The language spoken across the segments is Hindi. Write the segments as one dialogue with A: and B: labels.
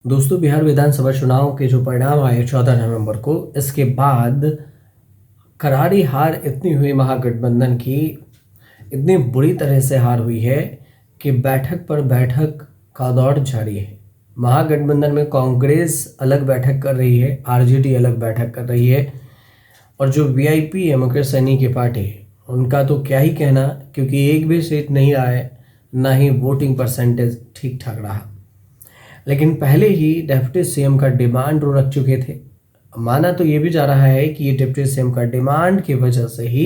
A: दोस्तों, बिहार विधानसभा चुनाव के जो परिणाम आए 14 नवंबर को, इसके बाद करारी हार इतनी हुई महागठबंधन की, इतनी बुरी तरह से हार हुई है कि बैठक पर बैठक का दौर जारी है। महागठबंधन में कांग्रेस अलग बैठक कर रही है, आरजेडी अलग बैठक कर रही है, और जो वीआईपी है मुकेश सहनी की पार्टी, उनका तो क्या ही कहना, क्योंकि एक भी सीट नहीं आए, ना ही वोटिंग परसेंटेज ठीक ठाक रहा। लेकिन पहले ही डिप्टी सीएम का डिमांड वो रख चुके थे। माना तो ये भी जा रहा है कि ये डिप्टी सीएम का डिमांड की वजह से ही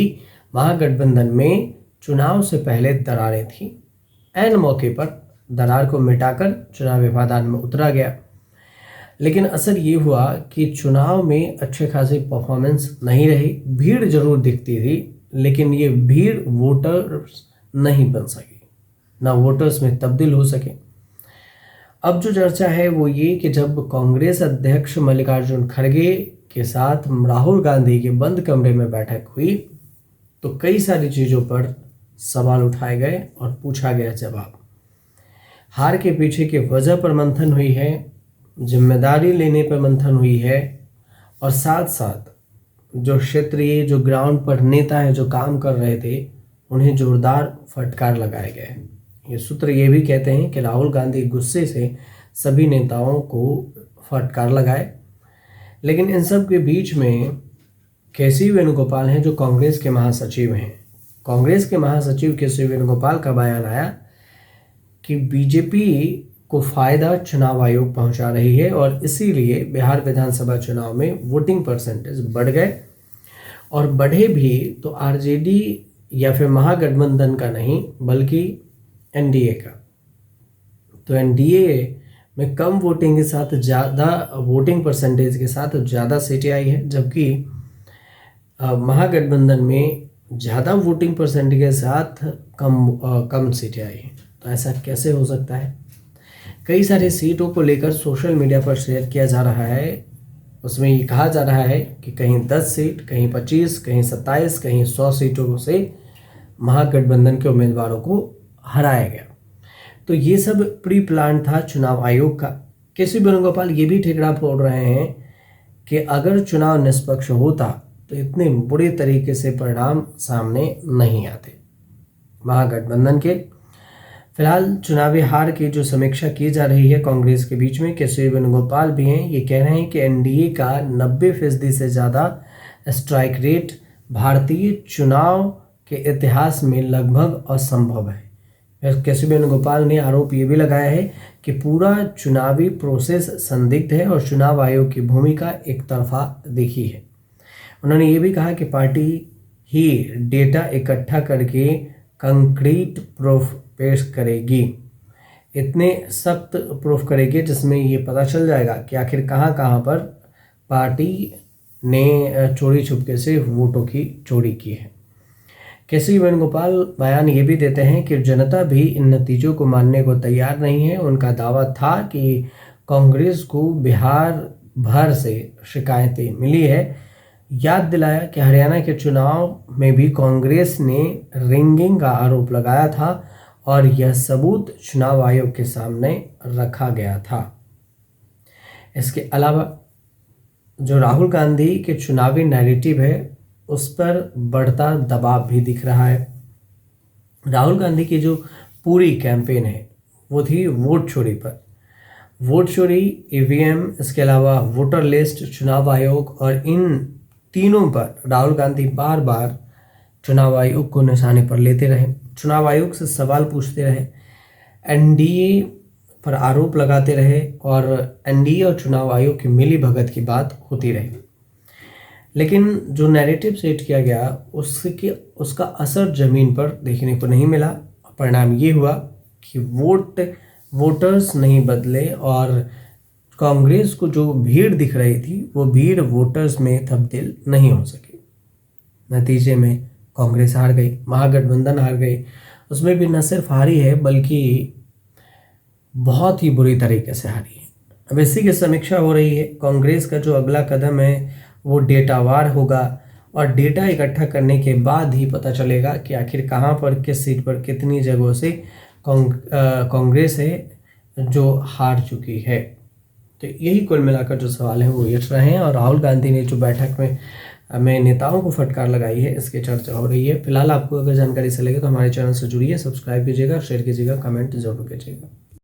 A: महागठबंधन में चुनाव से पहले दरारें थी। ऐन मौके पर दरार को मिटाकर चुनावी मैदान में उतरा गया। लेकिन असर ये हुआ कि चुनाव में अच्छे खासी परफॉर्मेंस नहीं रही। भीड़ जरूर दिखती थी, लेकिन ये भीड़ वोटर्स नहीं बन सकी, ना वोटर्स में तब्दील हो सके। अब जो चर्चा है वो ये कि जब कांग्रेस अध्यक्ष मल्लिकार्जुन खड़गे के साथ राहुल गांधी के बंद कमरे में बैठक हुई, तो कई सारी चीज़ों पर सवाल उठाए गए और पूछा गया जवाब। हार के पीछे की वजह पर मंथन हुई है, जिम्मेदारी लेने पर मंथन हुई है, और साथ साथ जो क्षेत्रीय, जो ग्राउंड पर नेता हैं जो काम कर रहे थे, उन्हें जोरदार फटकार लगाए गए। ये सूत्र ये भी कहते हैं कि राहुल गांधी गुस्से से सभी नेताओं को फटकार लगाए। लेकिन इन सब के बीच में केसी वेणुगोपाल हैं, जो कांग्रेस के महासचिव हैं। कांग्रेस के महासचिव केसी वेणुगोपाल का बयान आया कि बीजेपी को फायदा चुनाव आयोग पहुंचा रही है, और इसीलिए बिहार विधानसभा चुनाव में वोटिंग परसेंटेज बढ़ गए, और बढ़े भी तो आरजेडी या फिर महागठबंधन का नहीं, बल्कि एनडीए का। तो एनडीए में कम वोटिंग के साथ ज़्यादा वोटिंग परसेंटेज के साथ ज़्यादा सीटें आई है, जबकि महागठबंधन में ज़्यादा वोटिंग परसेंटेज के साथ कम सीटें आई हैं। तो ऐसा कैसे हो सकता है? कई सारी सीटों को लेकर सोशल मीडिया पर शेयर किया जा रहा है। उसमें ये कहा जा रहा है कि कहीं 10 सीट, कहीं 25, कहीं 27, कहीं 100 सीटों से महागठबंधन के उम्मीदवारों को हराया गया। तो ये सब प्री प्लान था चुनाव आयोग का। केसी वेणुगोपाल ये भी ठेकड़ा फोड़ रहे हैं कि अगर चुनाव निष्पक्ष होता तो इतने बुरे तरीके से परिणाम सामने नहीं आते। महागठबंधन के फिलहाल चुनावी हार की जो समीक्षा की जा रही है कांग्रेस के बीच में, केसी वेणुगोपाल भी हैं, ये कह रहे हैं कि एनडीए का 90% से ज़्यादा स्ट्राइक रेट भारतीय चुनाव के इतिहास में लगभग असंभव है। केसी वेणुगोपाल ने आरोप ये भी लगाया है कि पूरा चुनावी प्रोसेस संदिग्ध है और चुनाव आयोग की भूमिका एक तरफा दिखी है। उन्होंने ये भी कहा कि पार्टी ही डेटा इकट्ठा करके कंक्रीट प्रूफ पेश करेगी, इतने सख्त प्रूफ करेगी जिसमें ये पता चल जाएगा कि आखिर कहाँ कहाँ पर पार्टी ने चोरी छुपके से वोटों की चोरी की है। केसी वेणुगोपाल बयान ये भी देते हैं कि जनता भी इन नतीजों को मानने को तैयार नहीं है। उनका दावा था कि कांग्रेस को बिहार भर से शिकायतें मिली है। याद दिलाया कि हरियाणा के चुनाव में भी कांग्रेस ने रिंगिंग का आरोप लगाया था, और यह सबूत चुनाव आयोग के सामने रखा गया था। इसके अलावा जो राहुल गांधी के चुनावी नैरेटिव है, उस पर बढ़ता दबाव भी दिख रहा है। राहुल गांधी की जो पूरी कैंपेन है वो थी वोट चोरी पर। वोट चोरी, ईवीएम, इसके अलावा वोटर लिस्ट, चुनाव आयोग, और इन तीनों पर राहुल गांधी बार बार चुनाव आयोग को निशाने पर लेते रहे, चुनाव आयोग से सवाल पूछते रहे, एनडीए पर आरोप लगाते रहे, और एनडीए और चुनाव आयोग की मिली भगत की बात होती रही। लेकिन जो नैरेटिव सेट किया गया उसका असर ज़मीन पर देखने को नहीं मिला। परिणाम ये हुआ कि वोटर्स नहीं बदले, और कांग्रेस को जो भीड़ दिख रही थी वो भीड़ वोटर्स में तब्दील नहीं हो सकी। नतीजे में कांग्रेस हार गई, महागठबंधन हार गई। उसमें भी न सिर्फ हारी है बल्कि बहुत ही बुरी तरीके से हारी है। अब इसी की समीक्षा हो रही है। कांग्रेस का जो अगला कदम है वो डेटावार होगा, और डेटा इकट्ठा करने के बाद ही पता चलेगा कि आखिर कहाँ पर, किस सीट पर, कितनी जगहों से कांग्रेस है जो हार चुकी है। तो यही कुल मिलाकर जो सवाल हैं वो ये रहे हैं। और राहुल गांधी ने जो बैठक में नेताओं को फटकार लगाई है, इसकी चर्चा हो रही है। फिलहाल आपको अगर जानकारी से लगे तो हमारे चैनल से जुड़िए, सब्सक्राइब कीजिएगा, शेयर कीजिएगा, कमेंट जरूर कीजिएगा।